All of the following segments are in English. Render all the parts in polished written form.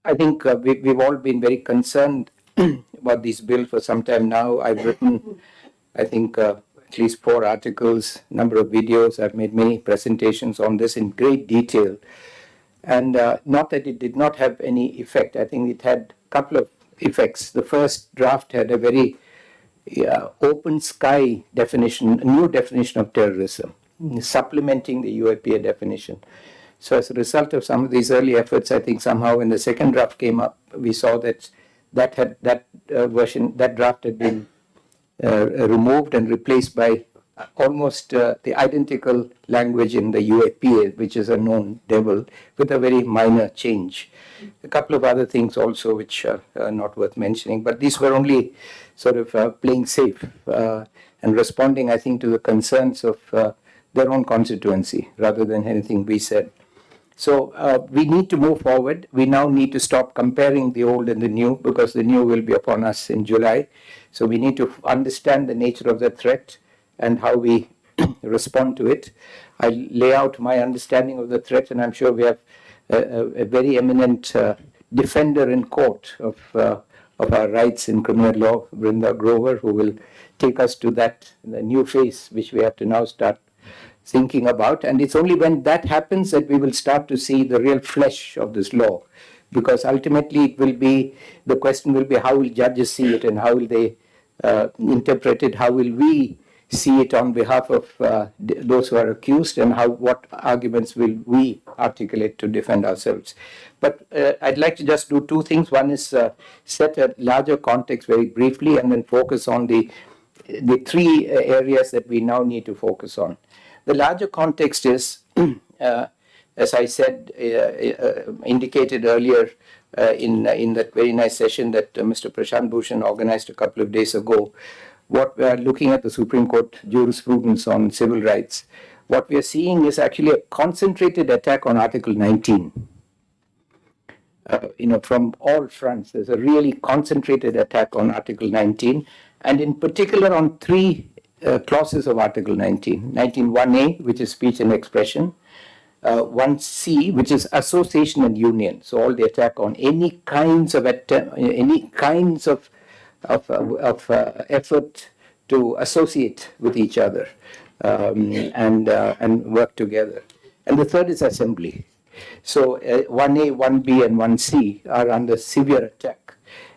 I think we've all been very concerned about these bills for some time now. I've written, I think, at least 4 articles, number of videos. I've made many presentations on this in great detail. And not that it did not have any effect. I think it had a couple of effects. The first draft had a very open sky definition, a new definition of terrorism, supplementing the UAPA definition. So as a result of some of these early efforts, I think somehow when the second draft came up, we saw that that draft had been removed and replaced by almost the identical language in the UAPA, which is a known devil, with a very minor change. A couple of other things also which are not worth mentioning, but these were only sort of playing safe and responding, I think, to the concerns of their own constituency rather than anything we said. So we need to move forward. We now need to stop comparing the old and the new, because the new will be upon us in July. So we need to understand the nature of the threat and how we respond to it. I'll lay out my understanding of the threat, and I'm sure we have a very eminent defender in court of our rights in criminal law, Brinda Grover, who will take us to that the new phase which we have to now start thinking about. And it's only when that happens that we will start to see the real flesh of this law, because ultimately it will be, the question will be, how will judges see it and how will they interpret it, how will we see it on behalf of those who are accused, and what arguments will we articulate to defend ourselves. But I'd like to just do 2 things. One is set a larger context very briefly, and then focus on the 3 areas that we now need to focus on. The larger context is, as I said, indicated earlier in that very nice session that Mr. Prashant Bhushan organized a couple of days ago. What we are looking at, the Supreme Court jurisprudence on civil rights, what we are seeing is actually a concentrated attack on Article 19. From all fronts, there's a really concentrated attack on Article 19, and in particular on 3 clauses of Article 19. 19.1a, which is speech and expression. 1c, which is association and union. So all the attack on any kinds of effort to associate with each other and work together. And the third is assembly. So 1a, 1b, and 1c are under severe attack.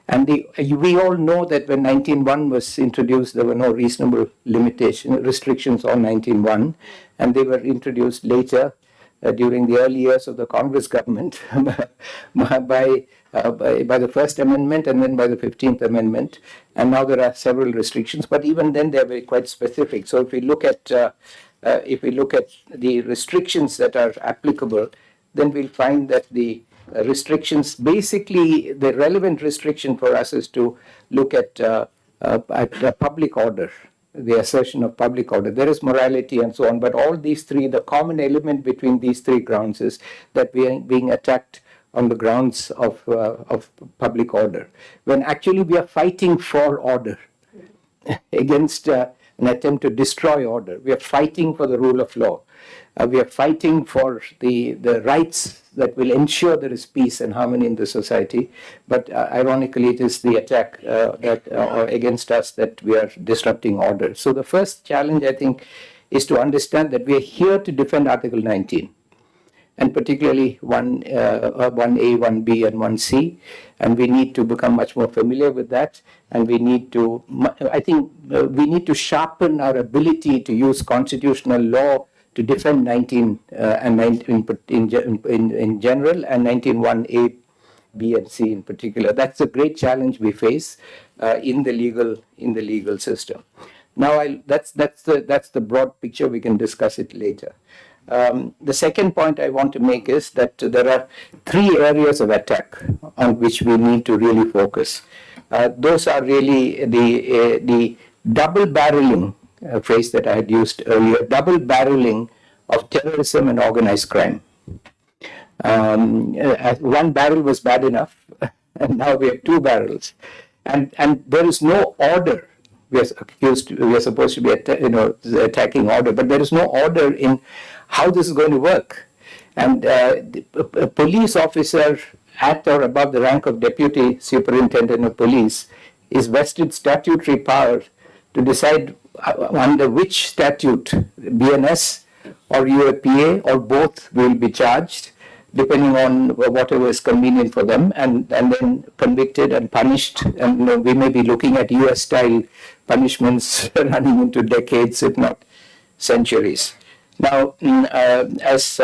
And we all know that when 19.1 was introduced, there were no reasonable restrictions on 19.1, and they were introduced later during the early years of the Congress government by the First Amendment and then by the 15th Amendment. And now there are several restrictions, but even then they're very quite specific. So if we look at the restrictions that are applicable, then we'll find that the restrictions, basically the relevant restriction for us is to look at public order, the assertion of public order. There is morality and so on, but all these 3, the common element between these 3 grounds is that we are being attacked on the grounds of public order, when actually we are fighting for order against an attempt to destroy order. We are fighting for the rule of law. We are fighting for the rights that will ensure there is peace and harmony in the society. But ironically, it is the attack against us that we are disrupting order. So the first challenge, I think, is to understand that we are here to defend Article 19, and particularly 1A, 1B, and 1C. And we need to become much more familiar with that. And we need to, I think, we need to sharpen our ability to use constitutional law to defend 19 and 19 in general, and 19.1a, B, and C in particular. That's a great challenge we face in the legal system. Now, that's the broad picture. We can discuss it later. The second point I want to make is that there are 3 areas of attack on which we need to really focus. Those are really the double-barreling phrase that I had used earlier, double-barreling of terrorism and organized crime. 1 barrel was bad enough, and now we have 2 barrels. And there is no order. We are supposed to be attacking order, but there is no order in how this is going to work. And a police officer at or above the rank of Deputy Superintendent of Police is vested statutory power to decide under which statute, BNS or UAPA or both, will be charged, depending on whatever is convenient for them, and then convicted and punished. And we may be looking at US-style punishments running into decades, if not centuries. Now, as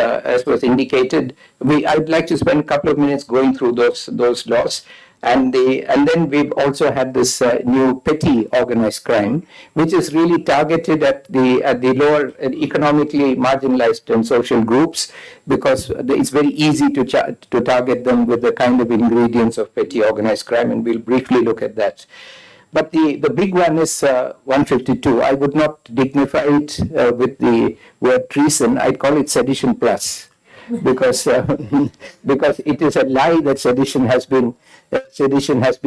was indicated, I'd like to spend a couple of minutes going through those laws. And then we've also had this new petty organized crime, which is really targeted at the lower economically marginalized and social groups, because it's very easy to target them with the kind of ingredients of petty organized crime, and we'll briefly look at that. But the big one is 152. I would not dignify it with the word treason. I'd call it sedition plus, because it is a lie that sedition has been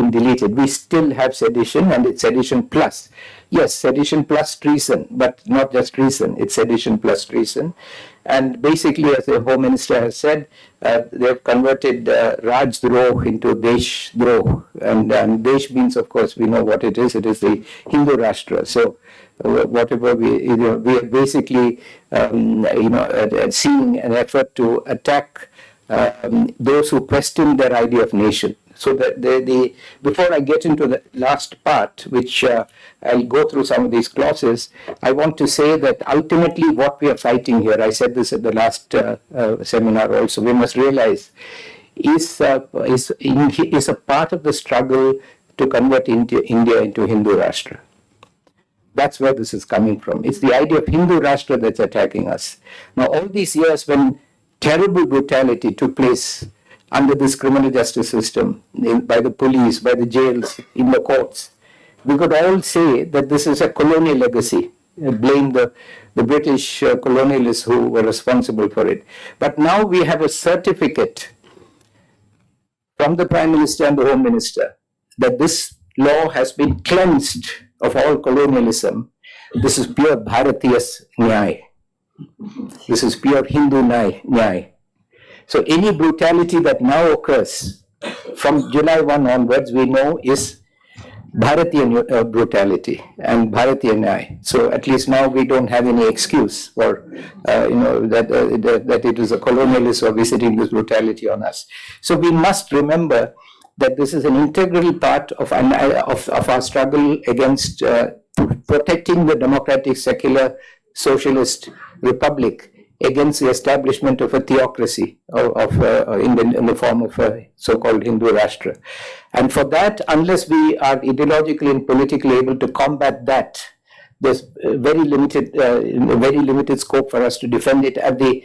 deleted. We still have sedition, and it's sedition plus. Yes, sedition plus treason, but not just treason. It's sedition plus treason. And basically, as the Home Minister has said, they've converted Rajdrah into Deshdrah. And Desh means, of course, we know what it is. It is the Hindu rashtra. So whatever we are basically, seeing an effort to attack those who question their idea of nation. So before I get into the last part, which I'll go through some of these clauses, I want to say that ultimately what we are fighting here, I said this at the last seminar also, we must realize is a part of the struggle to convert India into Hindu Rashtra. That's where this is coming from. It's the idea of Hindu Rashtra that's attacking us. Now, all these years when terrible brutality took place under this criminal justice system, by the police, by the jails, in the courts, we could all say that this is a colonial legacy, blame the British colonialists who were responsible for it. But now we have a certificate from the Prime Minister and the Home Minister that this law has been cleansed of all colonialism. This is pure Bharatiya Nyay. This is pure Hindu Nyay. So any brutality that now occurs from July 1 onwards, we know is Bharatiya brutality and Bharatiya Nyay. So at least now we don't have any excuse for that it was a colonialist or visiting this brutality on us. So we must remember that this is an integral part of our struggle against protecting the democratic, secular, socialist republic against the establishment of a theocracy in the form of a so-called Hindu Rashtra. And for that, unless we are ideologically and politically able to combat that, there's very limited scope for us to defend it at the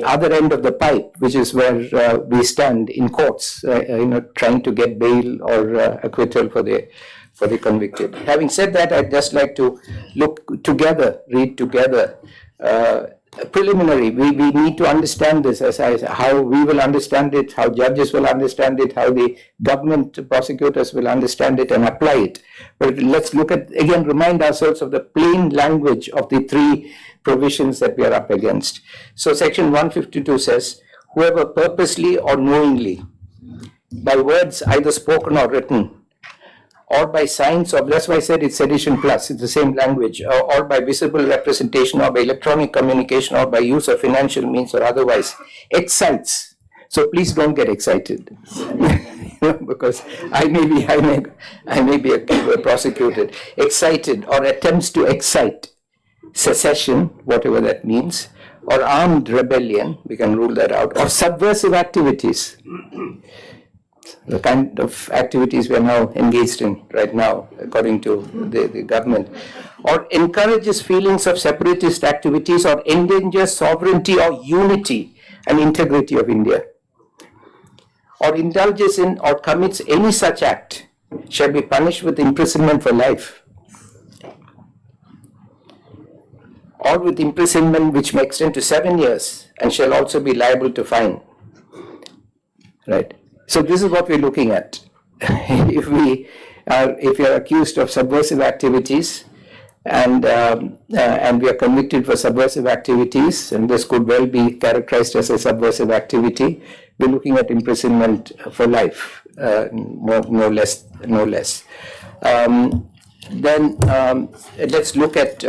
other end of the pipe, which is where we stand in courts, trying to get bail or acquittal for the convicted. Having said that, I'd just like to read together. Preliminary, we need to understand this how we will understand it, how judges will understand it, how the government prosecutors will understand it and apply it. But let's remind ourselves of the plain language of the three provisions that we are up against. So section 152 says, whoever purposely or knowingly, by words either spoken or written, or by signs of, that's why I said it's sedition plus, it's the same language, or by visible representation, or by electronic communication, or by use of financial means or otherwise, excites. So please don't get excited, because I may be prosecuted. Excited or attempts to excite secession, whatever that means, or armed rebellion, we can rule that out, or subversive activities. The kind of activities we are now engaged in right now, according to the government, or encourages feelings of separatist activities or endangers sovereignty or unity and integrity of India, or indulges in or commits any such act, shall be punished with imprisonment for life, or with imprisonment which may extend to 7 years, and shall also be liable to fine. Right. So this is what we're looking at. If you are accused of subversive activities, and we are convicted for subversive activities, and this could well be characterized as a subversive activity, we're looking at imprisonment for life, no less. Then let's look at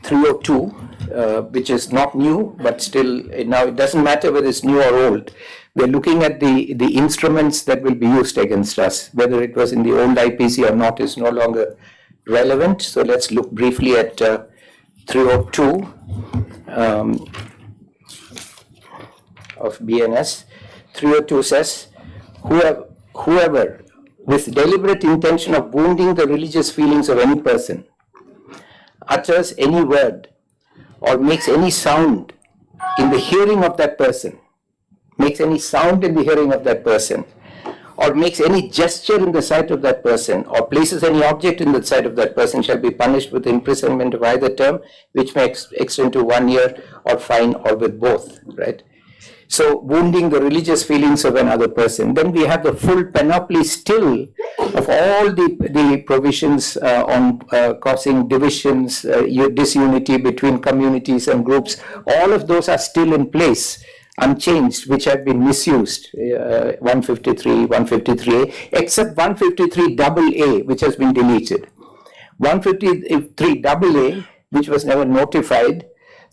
302, which is not new, but still now it doesn't matter whether it's new or old. We're looking at the instruments that will be used against us. Whether it was in the old IPC or not is no longer relevant. So let's look briefly at 302 of BNS. 302 says, whoever with deliberate intention of wounding the religious feelings of any person utters any word or makes any sound in the hearing of that person, or makes any gesture in the sight of that person, or places any object in the sight of that person, shall be punished with imprisonment of either term, which may extend to 1 year, or fine, or with both, right? So wounding the religious feelings of another person. Then we have the full panoply still of all the provisions on causing divisions, disunity between communities and groups. All of those are still in place, unchanged, which have been misused, 153, 153A, except 153AA, which has been deleted. 153AA, which was never notified,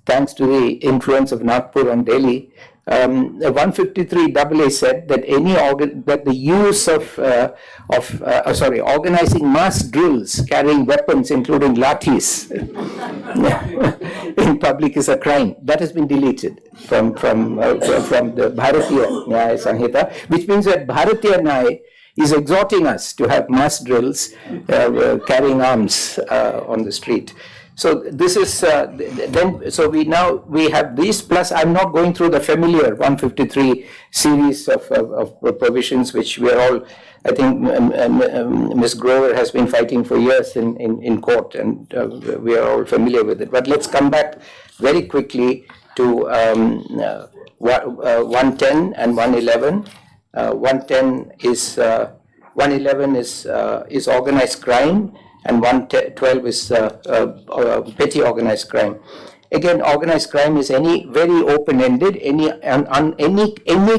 thanks to the influence of Nagpur on Delhi, 153AA said that the use of organizing mass drills carrying weapons, including lathis, in public is a crime. That has been deleted from the Bharatiya Nyaya Sanhita, which means that Bharatiya Nyaya is exhorting us to have mass drills carrying arms on the street. So this is so we have these, plus I'm not going through the familiar 153 series of provisions, which we are all, I think Ms. Grover has been fighting for years in court, and we are all familiar with it. But let's come back very quickly to 110 and 111. 110 is 111 is organized crime, and 112 is petty organized crime. Again, organized crime is any very open-ended, any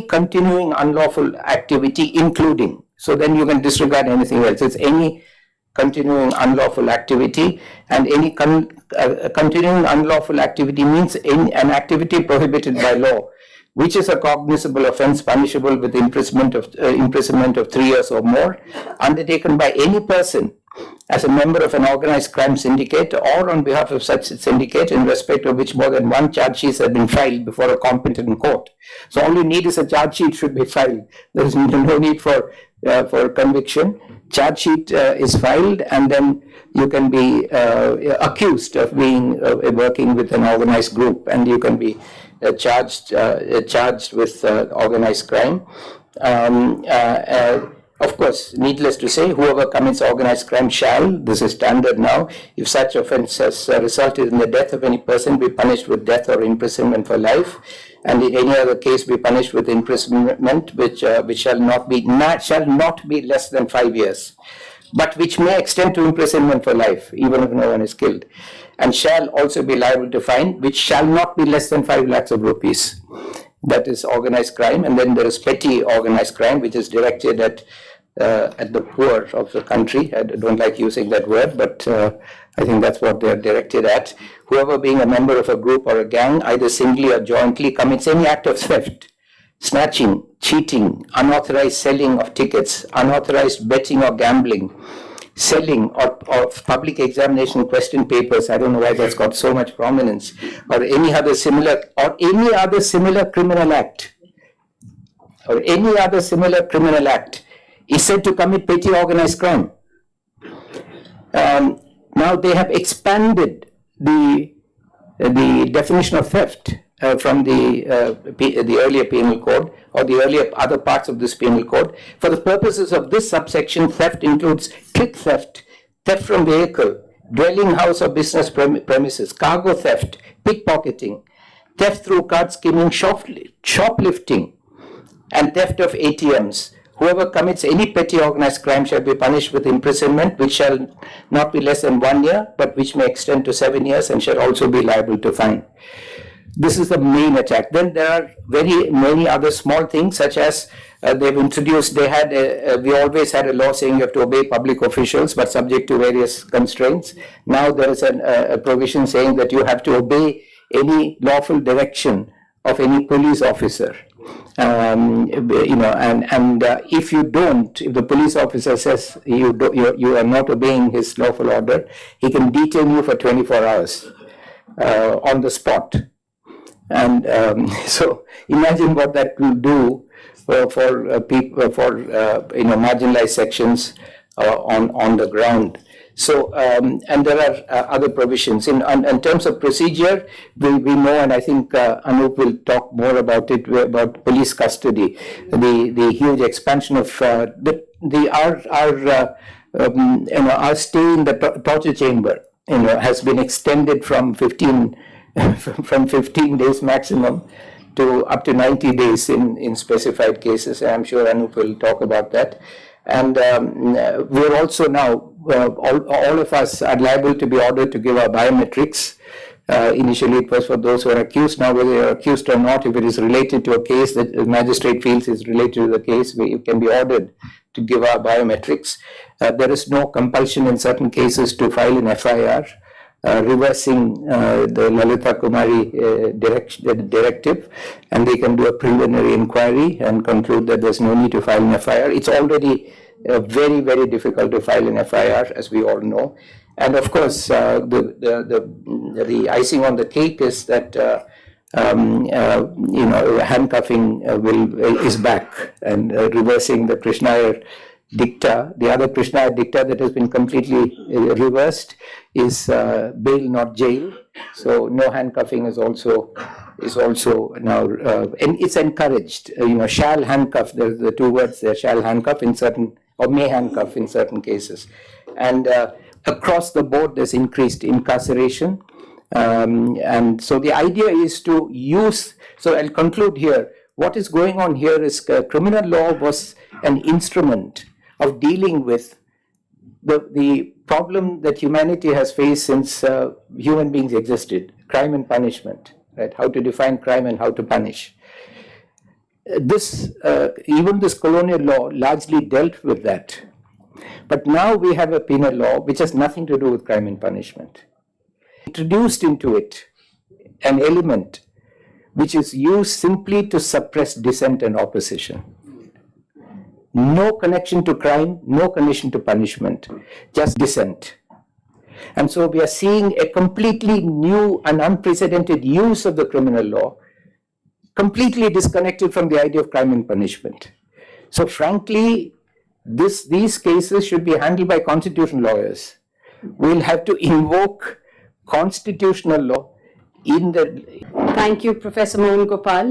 continuing unlawful activity, including. So then you can disregard anything else. It's any continuing unlawful activity, and any continuing unlawful activity means an activity prohibited by law, which is a cognizable offense punishable with imprisonment of 3 years or more, undertaken by any person as a member of an organized crime syndicate or on behalf of such syndicate, in respect of which more than one charge sheet has been filed before a competent court. So all you need is a charge sheet should be filed. There is no need for conviction. Charge sheet is filed, and then you can be accused of being working with an organized group, and you can be charged with organized crime. Of course, needless to say, whoever commits organized crime shall, this is standard now, if such offense has resulted in the death of any person, be punished with death or imprisonment for life, and in any other case be punished with imprisonment which shall not be less than 5 years, but which may extend to imprisonment for life, even if no one is killed, and shall also be liable to fine, which shall not be less than 5 lakhs of rupees. That is organized crime. And then there is petty organized crime, which is directed at the poor of the country. I don't like using that word, but I think that's what they are directed at. Whoever, being a member of a group or a gang, either singly or jointly, commits any act of theft, snatching, cheating, unauthorized selling of tickets, unauthorized betting or gambling, selling of public examination question papers, I don't know why that's got so much prominence, or any other similar criminal act, is said to commit petty organized crime. Now they have expanded the definition of theft from the earlier penal code, or the earlier other parts of this penal code. For the purposes of this subsection, theft includes click theft, theft from vehicle, dwelling house or business premises, cargo theft, pickpocketing, theft through card skimming, shoplifting, and theft of ATMs, Whoever commits any petty organized crime shall be punished with imprisonment, which shall not be less than 1 year, but which may extend to 7 years, and shall also be liable to fine. This is the main attack. Then there are very many other small things, such as they've introduced, we always had a law saying you have to obey public officials, but subject to various constraints. Now there is a provision saying that you have to obey any lawful direction of any police officer. If you don't, if the police officer says you are not obeying his lawful order, he can detain you for 24 hours on the spot. And so imagine what that will do for people, for marginalized sections on the ground. So, and there are other provisions. In terms of procedure, we know, and I think Anup will talk more about it, about police custody, the huge expansion of our stay in the torture chamber, has been extended from 15 days maximum to up to 90 days in specified cases. I'm sure Anup will talk about that. And we're also now, all of us are liable to be ordered to give our biometrics. Initially it was for those who are accused. Now whether you're accused or not, if it is related to a case that the magistrate feels is related to the case, we can be ordered to give our biometrics. There is no compulsion in certain cases to file an FIR. Reversing the Lalita Kumari directive, and they can do a preliminary inquiry and conclude that there's no need to file an FIR. It's already very, very difficult to file an FIR, as we all know. And of course, the icing on the cake is that handcuffing is back, and reversing the Krishnaiyer dicta. The other Krishnaiyer dicta that has been completely reversed is bail, not jail. So no handcuffing is also now, and it's encouraged. Shall handcuff. There's the two words there: shall handcuff in certain, or may handcuff in certain cases. And across the board, there's increased incarceration. And so the idea is to use. So I'll conclude here. What is going on here is criminal law was an instrument of dealing with the problem that humanity has faced since human beings existed: crime and punishment, right? How to define crime and how to punish. Even this colonial law largely dealt with that. But now we have a penal law which has nothing to do with crime and punishment. Introduced into it an element which is used simply to suppress dissent and opposition. No connection to crime, no connection to punishment, just dissent. And so we are seeing a completely new and unprecedented use of the criminal law, completely disconnected from the idea of crime and punishment. So frankly, these cases should be handled by constitutional lawyers. We'll have to invoke constitutional law in the... Thank you, Professor Mohan Gopal.